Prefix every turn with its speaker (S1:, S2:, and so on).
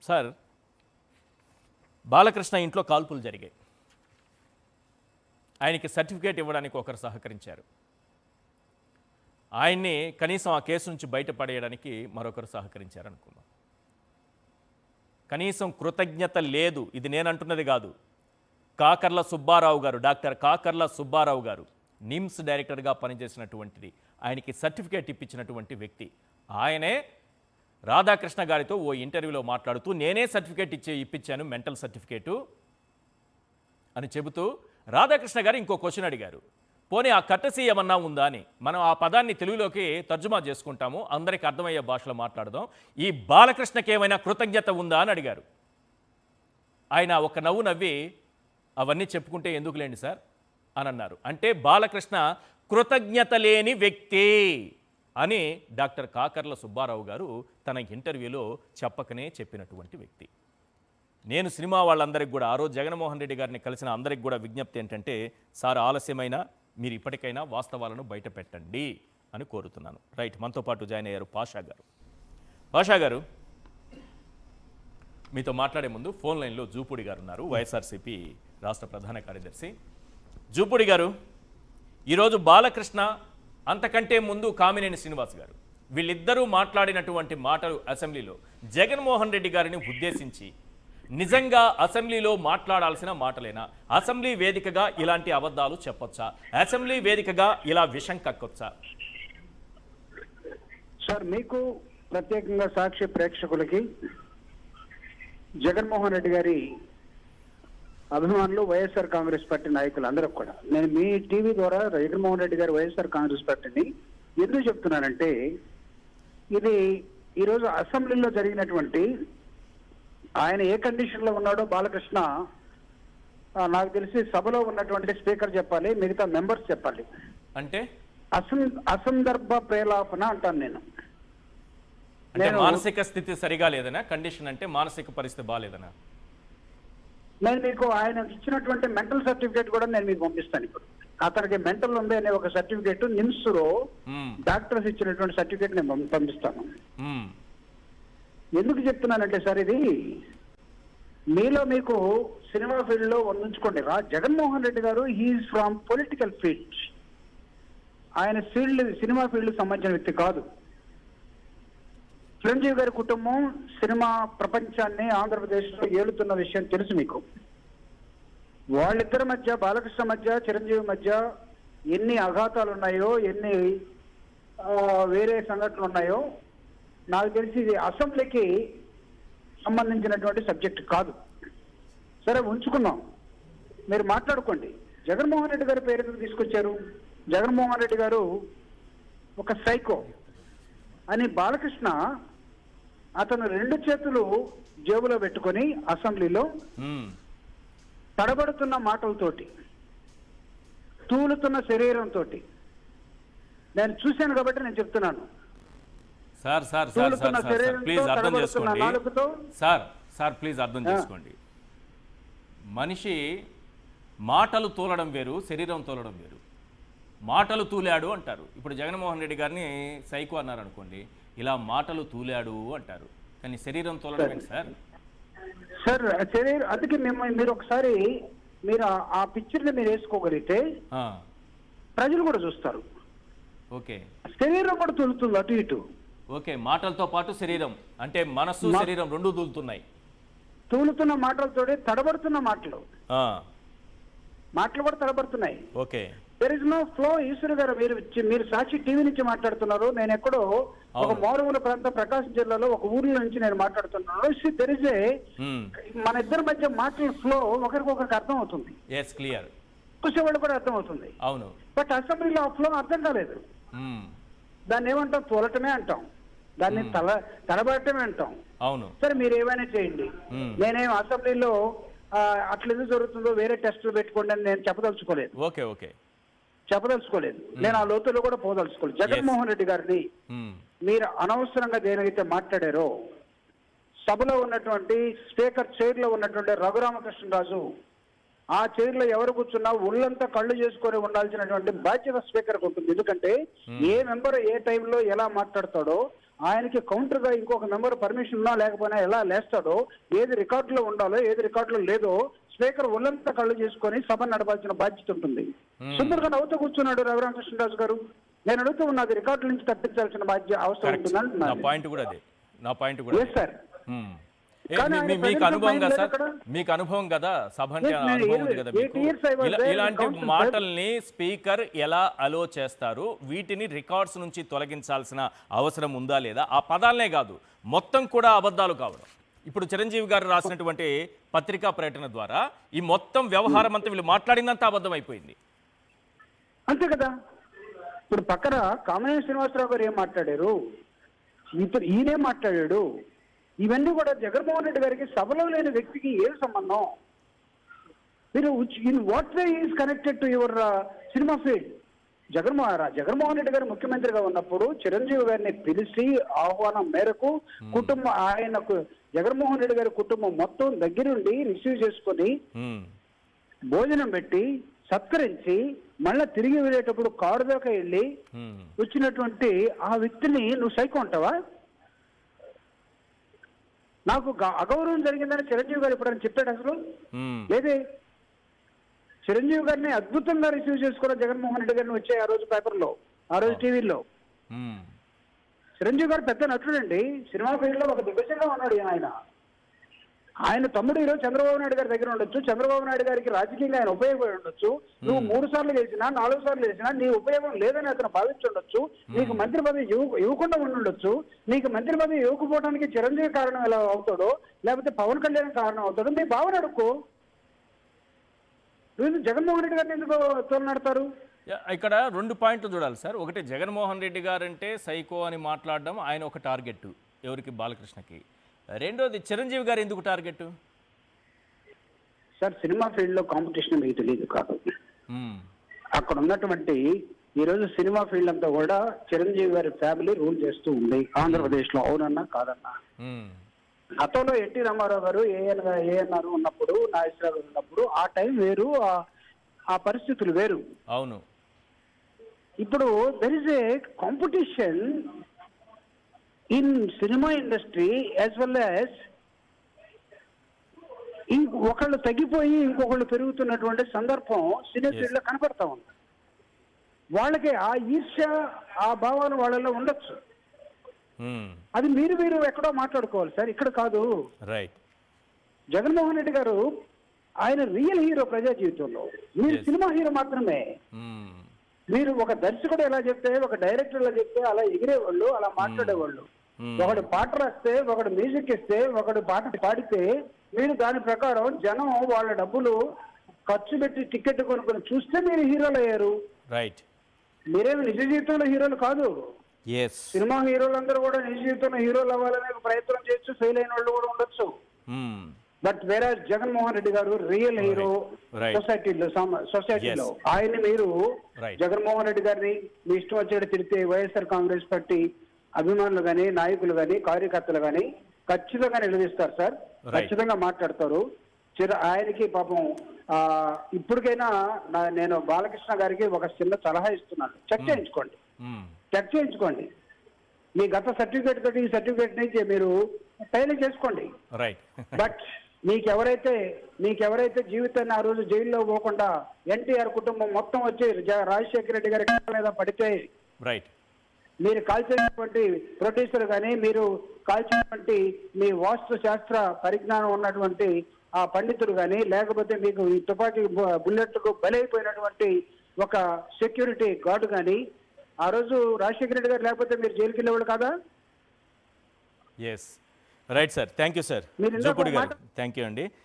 S1: Sir, Balakrishna ఇంట్లో కాల్పులు జరిగాయి. ఆయనకి సర్టిఫికేట్ ఇవ్వడానికి ఒకరు సహకరించారు. ఆయన్ని కనీసం ఆ కేసు నుంచి బయటపడేయడానికి మరొకరు సహకరించారు అనుకుందాం. కనీసం కృతజ్ఞత లేదు. ఇది నేనంటున్నది కాదు. కాకర్ల సుబ్బారావు గారు, డాక్టర్ కాకర్ల సుబ్బారావు గారు నిమ్స్ డైరెక్టర్గా పనిచేసినటువంటిది, ఆయనకి సర్టిఫికేట్ ఇప్పించినటువంటి వ్యక్తి. ఆయనే రాధాకృష్ణ గారితో ఓ ఇంటర్వ్యూలో మాట్లాడుతూ నేనే సర్టిఫికేట్ ఇప్పించాను, మెంటల్ సర్టిఫికేటు అని చెబుతూ రాధాకృష్ణ గారు ఇంకో క్వశ్చన్ అడిగారు. పోనీ ఆ కట్టసి ఏమన్నా ఉందా అని. మనం ఆ పదాన్ని తెలుగులోకి తర్జుమా చేసుకుంటాము, అందరికీ అర్థమయ్యే భాషలో మాట్లాడదాం. ఈ బాలకృష్ణకి ఏమైనా కృతజ్ఞత ఉందా అని అడిగారు. ఆయన ఒక నవ్వు నవ్వి అవన్నీ చెప్పుకుంటే ఎందుకులేండి సార్ అని అన్నారు. అంటే బాలకృష్ణ కృతజ్ఞత లేని వ్యక్తి అని డాక్టర్ కాకర్ల సుబ్బారావు గారు తన ఇంటర్వ్యూలో చెప్పకనే చెప్పినటువంటి వ్యక్తి. నేను సినిమా వాళ్ళందరికీ కూడా, ఆ రోజు జగన్మోహన్ రెడ్డి గారిని కలిసిన అందరికి కూడా విజ్ఞప్తి ఏంటంటే, సార్ ఆలస్యమైనా మీరు ఇప్పటికైనా వాస్తవాలను బయట పెట్టండి అని కోరుతున్నాను. రైట్, మనతో పాటు జాయిన్ అయ్యారు పాషా గారు. పాషా గారు, మీతో మాట్లాడే ముందు ఫోన్ లైన్లో జూపూడి గారు ఉన్నారు, వైఎస్ఆర్సీపీ రాష్ట్ర ప్రధాన కార్యదర్శి. జూపూడి గారు, ఈరోజు బాలకృష్ణ, అంతకంటే ముందు కామినేని శ్రీనివాస్ గారు, వీళ్ళిద్దరూ మాట్లాడినటువంటి మాటలు అసెంబ్లీలో జగన్మోహన్ రెడ్డి గారిని ఉద్దేశించి నిజంగా అసెంబ్లీలో మాట్లాడాల్సిన మాటలేనా? అసెంబ్లీ వేదికగా ఇలాంటి అబద్ధాలు చెప్పొచ్చా? అసెంబ్లీ వేదికగా ఇలా విషం కక్కొచ్చా?
S2: సార్, మీకు ప్రత్యేకంగా సాక్షి ప్రేక్షకులకి, జగన్మోహన్ రెడ్డి గారి అభిమానులు, వైఎస్ఆర్ కాంగ్రెస్ పార్టీ నాయకులు అందరూ కూడా నేను మీ టీవీ ద్వారా జగన్మోహన్ రెడ్డి గారు వైఎస్ఆర్ కాంగ్రెస్ పార్టీని ఎందుకు చెప్తున్నానంటే, ఇది ఈరోజు అసెంబ్లీలో జరిగినటువంటి, ఆయన ఏ కండిషన్ లో ఉన్నాడో బాలకృష్ణ నాకు తెలిసి సభలో ఉన్నటువంటి స్పీకర్ చెప్పాలి, మిగతా మెంబర్స్ చెప్పాలి.
S1: అంటే
S2: అసందర్భ ప్రేలాపన అంటాను నేను.
S1: మానసిక స్థితి సరిగా లేదనా? కండిషన్ అంటే మానసిక పరిస్థితి బాగాలేదనా?
S2: నేను మీకు ఆయన ఇచ్చినటువంటి మెంటల్ సర్టిఫికేట్ కూడా నేను మీకు పంపిస్తాను. ఇప్పుడు అతనికి మెంటల్ ఉంది అనే ఒక సర్టిఫికేట్ నిమ్స్ లో డాక్టర్స్ ఇచ్చినటువంటి సర్టిఫికేట్ నేను పంపిస్తాను. ఎందుకు చెప్తున్నానంటే సార్, ఇది మీలో మీకు సినిమా ఫీల్డ్ లో ఉంచుకోండి. జగన్మోహన్ రెడ్డి గారు హీఈస్ ఫ్రమ్ పొలిటికల్ ఫీల్డ్. ఆయన సినిమా ఫీల్డ్ సంబంధించిన వ్యక్తి కాదు. చిరంజీవి గారి కుటుంబం సినిమా ప్రపంచాన్ని ఆంధ్రప్రదేశ్ లో ఏలుతున్న విషయం తెలుసు మీకు. వాళ్ళిద్దరి మధ్య, బాలకృష్ణ మధ్య, చిరంజీవి మధ్య ఎన్ని అఘాతాలు ఉన్నాయో, ఎన్ని వేరే సంఘటనలు ఉన్నాయో నాకు తెలిసి ఇది అసెంబ్లీకి సంబంధించినటువంటి సబ్జెక్ట్ కాదు. సరే, ఉంచుకున్నాం, మీరు మాట్లాడుకోండి. జగన్మోహన్ రెడ్డి గారి పేరు ఎందుకు తీసుకొచ్చారు? జగన్మోహన్ రెడ్డి గారు ఒక సైకో అని బాలకృష్ణ అతను 2 చేతులు జేబులో పెట్టుకొని అసెంబ్లీలో తడబడుతున్న మాటలతోటి, తూలుతున్న శరీరంతో, నేను చూశాను కాబట్టి నేను చెప్తున్నాను.
S1: సార్ ప్లీజ్ అర్థం చేసుకోండి. సార్ ప్లీజ్ అర్థం చేసుకోండి. మనిషి మాటలు తూలడం వేరు, శరీరం తూలడం వేరు. మాటలు తూలాడు అంటారు. ఇప్పుడు జగన్మోహన్ రెడ్డి గారిని సైకో అన్నారు అనుకోండి, ఇలా మాటలు తూలాడు అంటారు. కానీ శరీరం తూలడం ఏంటి సార్?
S2: సార్ శరీరం, అందుకే మీరు ఒకసారి మీరు ఆ పిక్చర్ని మీరు వేసుకోగలిగితే ప్రజలు కూడా చూస్తారు.
S1: ఓకే,
S2: శరీరం కూడా తూలుతుంది అటు ఇటు.
S1: ఓకే, మాటలతో పాటు శరీరం, అంటే మనస్సు శరీరం రెండు తూలుతున్నాయి.
S2: తూలుతున్న మాటలతో తడబడుతున్న మాటలు కూడా తడబడుతున్నాయి.
S1: Okay,
S2: there is no flow. Eshwar గారు, మీరు సాక్షి టీవీ నుంచి మాట్లాడుతున్నారు. నేను ఎక్కడో ఒక మారుమూల ప్రాంతం ప్రకాశం జిల్లాలో ఒక ఊర్లో నుంచి నేను మాట్లాడుతున్నాను. దెర్ ఇస్ ఏ, మన ఇద్దరి మధ్య మాటల ఫ్లో ఒకరికొకరికి అర్థం అవుతుంది.
S1: క్లియర్.
S2: చూసేవాళ్ళు కూడా అర్థం అవుతుంది.
S1: అవును.
S2: బట్ అసెంబ్లీలో ఆ ఫ్లో అర్థం కాలేదు. దాన్ని ఏమంటాం? తోలటమే అంటాం, దాన్ని తడబడటమే అంటాం.
S1: అవును.
S2: సరే, మీరు ఏమైనా చేయండి. నేనేం అసెంబ్లీలో అట్లా ఎందుకు జరుగుతుందో వేరే టెస్టులు పెట్టుకోండి అని నేను చెప్పదలుచుకోలేదు. నేను ఆ లోతుల్లో కూడా పోదలుచుకోలేదు. జగన్మోహన్ రెడ్డి గారిని మీరు అనవసరంగా దేనికైతే మాట్లాడారో, సభలో ఉన్నటువంటి స్పీకర్ చైర్ లో ఉన్నటువంటి రఘురామకృష్ణరాజు, ఆ చైర్ లో ఎవరు కూర్చున్నా ఒళ్ళంతా కళ్ళు చేసుకొని ఉండాల్సినటువంటి బాధ్యత స్పీకర్కి ఉంటుంది. ఎందుకంటే ఏ మెంబర్ ఏ టైంలో ఎలా మాట్లాడతాడో ఆయనకి కౌంటర్ గా ఇంకొక మెంబర్ పర్మిషన్ ఉన్నా లేకపోయినా ఎలా లేస్తాడో, ఏది రికార్డులో ఉండాలో ఏది రికార్డులో లేదో స్పీకర్ ఒళ్ళంతా కళ్ళు చేసుకొని సభ నడపాల్సిన బాధ్యత ఉంటుంది. సుందరగా నవ్వుతూ కూర్చున్నాడు రఘురామకృష్ణరాజు గారు. నేను అడుగుతూ ఉన్నది రికార్డుల నుంచి తప్పించాల్సిన బాధ్యత అవసరం
S1: నా
S2: ఉంటుందని.
S1: పాయింట్ కూడా అదే, నా పాయింట్ కూడా
S2: ఎస్ సార్.
S1: మ్మ్.
S2: కానీ ఆయన
S1: మీకు
S2: ప్రజలకు
S1: అనుభవం
S2: మైండ్
S1: కదా
S2: లేదు
S1: సార్,
S2: అక్కడ.
S1: మీకు అనుభవం కదా, సభ అంటే
S2: Yes, నేను
S1: అనుభవం ఉంది కదా
S2: 8
S1: మీకు.
S2: years I was there in
S1: ఇలాంటి
S2: council, sir.
S1: మాటల్ని స్పీకర్ ఎలా అలో చేస్తారు, వీటిని రికార్డ్స్ నుంచి తొలగించాల్సిన అవసరం ఉందా లేదా, ఆ పదాలనే కాదు మొత్తం కూడా అబద్ధాలు కావడం. ఇప్పుడు చిరంజీవి గారు రాసినటువంటి పత్రికా ప్రకటన ద్వారా ఈ మొత్తం వ్యవహారం అంతా వీళ్ళు మాట్లాడినంత అబద్ధం అయిపోయింది.
S2: అంతే కదా. ఇప్పుడు పక్కన కామినేని శ్రీనివాసరావు గారు ఏం మాట్లాడారు, ఇప్పుడు ఈయనేం మాట్లాడాడు, ఇవన్నీ కూడా జగన్మోహన్ రెడ్డి గారికి సభలో లేని వ్యక్తికి ఏం సంబంధం? మీరు in what way is connected to your cinema field? Jaganmohan Reddy గారు ముఖ్యమంత్రిగా ఉన్నప్పుడు చిరంజీవి గారిని పిలిచి ఆహ్వానం మేరకు కుటుంబం, ఆయనకు జగన్మోహన్ రెడ్డి గారి కుటుంబం మొత్తం దగ్గరుండి రిసీవ్ చేసుకొని
S1: మ్మ్.
S2: భోజనం పెట్టి సత్కరించి మళ్ళా తిరిగి వెళ్ళేటప్పుడు కారు దాకా వెళ్ళి
S1: మ్మ్.
S2: వచ్చినటువంటి ఆ వ్యక్తిని నువ్వు సైకో అంటావా? నాకు అగౌరవం జరిగిందని చిరంజీవి గారు ఎప్పుడైనా చెప్పాడు అసలు?
S1: మ్మ్.
S2: లేదే. చిరంజీవి గారిని అద్భుతంగా రిసీవ్ చేసుకున్న జగన్మోహన్ రెడ్డి గారిని వచ్చే ఆ రోజు పేపర్లో, ఆ రోజు టీవీలో.
S1: మ్మ్.
S2: చిరంజీవి గారు పెద్ద నటుడండి, సినిమా ఫీల్డ్లో ఒక దిగ్గజంగా ఉన్నాడు ఆయన తమ్ముడు ఈరోజు చంద్రబాబు నాయుడు గారి దగ్గర ఉండొచ్చు, చంద్రబాబు నాయుడు గారికి రాజకీయంగా ఆయన ఉపయోగపడి ఉండొచ్చు. నువ్వు 3 సార్లు గెలిచినా 4 సార్లు గెలిచినా నీ ఉపయోగం లేదని అతను భావించుండొచ్చు. నీకు మంత్రి పదవి ఇవ్వకుండా ఉండుండొచ్చు. నీకు మంత్రి పదవి ఇవ్వకపోవడానికి చిరంజీవి కారణం ఎలా అవుతాడో, లేకపోతే పవన్ కళ్యాణ్ కారణం అవుతాడో మీ భావన అడుక్కో. వీళ్ళు జగన్మోహన్ రెడ్డి గారిని ఎందుకు తోలనాడతారు?
S1: ఇక్కడ 2 పాయింట్లు చూడాలి సార్. ఒకటి, జగన్మోహన్ రెడ్డి గారంటే సైకో అని మాట్లాడడం ఆయన ఒక టార్గెట్ ఎవరికి, బాలకృష్ణకి. రెండోది, చిరంజీవి గారు ఎందుకు టార్గెట్?
S2: సార్, సినిమా ఫీల్డ్ లో కాంపిటీషన్ మీకు తెలియదు కాదు. అక్కడ ఉన్నటువంటి ఈరోజు సినిమా ఫీల్డ్ అంతా కూడా చిరంజీవి గారి ఫ్యామిలీ రూల్ చేస్తూ ఉంది ఆంధ్రప్రదేశ్ లో. అవునన్నా కాదన్నా? గతంలో ఎన్టీ రామారావు గారు ఏఎన్ఆర్ ఉన్నప్పుడు, నాగేశ్వరరావు గారు ఉన్నప్పుడు ఆ టైం వేరు, ఆ పరిస్థితులు వేరు.
S1: అవును.
S2: ఇప్పుడు there is a competition in cinema industry as well as ఒకళ్ళు తగ్గిపోయి ఇంకొకళ్ళు పెరుగుతున్నటువంటి సందర్భం సినీ ఫీల్డ్ లో కనపడతా ఉంది. వాళ్ళకి ఆ ఈర్ష్య, ఆ భావాలు వాళ్ళలో ఉండొచ్చు. అది మీరు ఎక్కడో మాట్లాడుకోవాలి సార్, ఇక్కడ కాదు.
S1: రైట్.
S2: జగన్మోహన్ రెడ్డి గారు ఆయన రియల్ హీరో ప్రజా జీవితంలో, మీరు సినిమా హీరో మాత్రమే. మీరు ఒక దర్శకుడు ఎలా చెప్తే, ఒక డైరెక్టర్ ఎలా చెప్తే అలా ఎగిరేవాళ్ళు, అలా మాట్లాడేవాళ్ళు. ఒకడు పాట రాస్తే, ఒకడు మ్యూజిక్ ఇస్తే, ఒకడు పాట పాడితే మీరు దాని ప్రకారం జనం వాళ్ళ డబ్బులు ఖర్చు పెట్టి టికెట్ కొనుక్కొని చూస్తే మీరు హీరోలు అయ్యారు.
S1: రైట్.
S2: మీరేమి నిజ జీవితంలో హీరోలు కాదు. సినిమా హీరోలందరూ కూడా నిజ జీవితంలో హీరోలు అవ్వాలనే ప్రయత్నం చేయొచ్చు, ఫెయిల్ అయిన వాళ్ళు కూడా ఉండొచ్చు. బట్ వేరే జగన్మోహన్ రెడ్డి గారు రియల్ హీరో సొసైటీలో. ఆయన్ని మీరు జగన్మోహన్ రెడ్డి గారిని మీ ఇష్టం వచ్చేది తిడితే వైఎస్ఆర్ కాంగ్రెస్ పార్టీ అభిమానులు కానీ, నాయకులు కానీ, కార్యకర్తలు కానీ ఖచ్చితంగా నిలదీస్తారు సార్, ఖచ్చితంగా మాట్లాడతారు. ఆయనకి పాపం ఇప్పటికైనా నేను బాలకృష్ణ గారికి ఒక చిన్న సలహా ఇస్తున్నాను. చెక్ చేయించుకోండి. మీ గత సర్టిఫికేట్ తోటి ఈ సర్టిఫికేట్ నుంచి మీరు ఫైల్ చేసుకోండి. బట్ మీకెవరైతే జీవితాన్ని ఆ రోజు జైల్లో పోకుండా ఎన్టీఆర్ కుటుంబం మొత్తం వచ్చి రాజశేఖర రెడ్డి గారి మీద పడితే, మీరు కాల్చేటువంటి ప్రొడ్యూసర్ కానీ, మీరు కాల్చినటువంటి మీ వాస్తు శాస్త్ర పరిజ్ఞానం ఉన్నటువంటి ఆ పండితుడు కానీ, లేకపోతే మీకు ఈ తుపాకీ బుల్లెట్లకు బలైపోయినటువంటి ఒక సెక్యూరిటీ గార్డు కానీ, ఆ రోజు రాజశేఖర రెడ్డి గారు లేకపోతే మీరు జైలుకి వెళ్ళేవాళ్ళు కాదా?
S1: Right sir, thank you sir. Jopudi గారు, థ్యాంక్ యూ అండి.